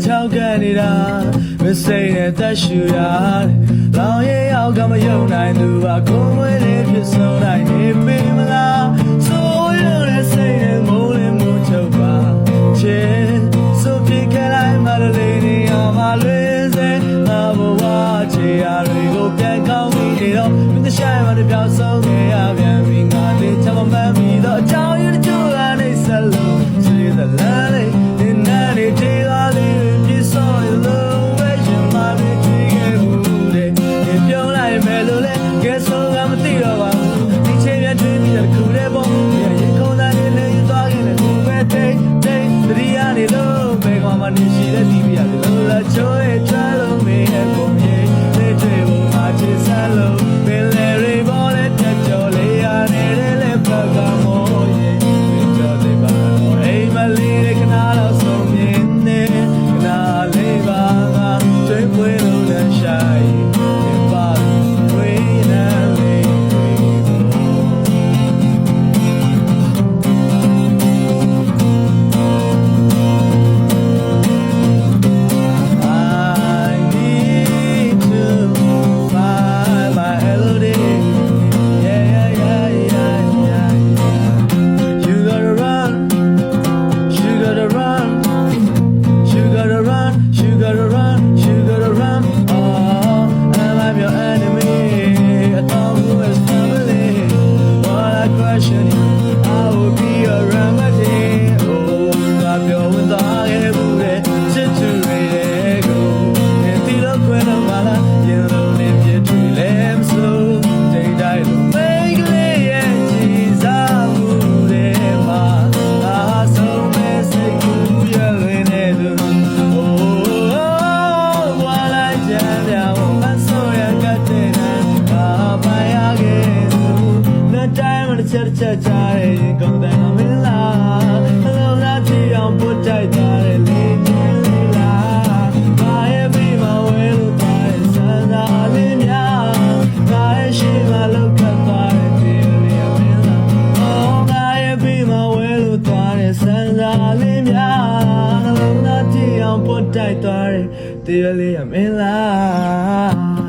超看你啦，没谁能再需要。老爷要干嘛用来路啊？空位的别送来你别么啦，所有的谁能无脸不走吧？切，手撇开来马的雷你要马雷谁？那不话切啊，如果别靠你的咯，明天下一晚的表送给啊，别明啊，你他妈满米的，教育的就让你散路，谁在哪里？你哪里听到你？你是的地边的路了，就会转路没人风雨，你追我马去山路，别来瑞波的天桥里啊，你的来不干么耶？你叫对吧？哎，马里的看那老松年呢，看那里吧啊，追回路的下一，你把回南里。ချက်ချက်ကြတဲ့ကုန်တယ်မင်းလားအလုံးသားကြည့်အောင်ပုတ်တိုက်သွားတယ်လေချင်းလေးလားဘာရဲ့ပြီးမဝဲလို့သွားတဲ့စံသာလေးများဘာရဲ့ရှိမှလောက်ခတ်သွားတဲ့ဒီလေးမင်းလားအော်ဘာရဲ့ပြီးမဝဲလို့သွားတဲ့စံသာလေးများအလုံးသားကြည့်အောင်ပုတ်တိုက်သွားတဲ့ဒီလေးမင်းလား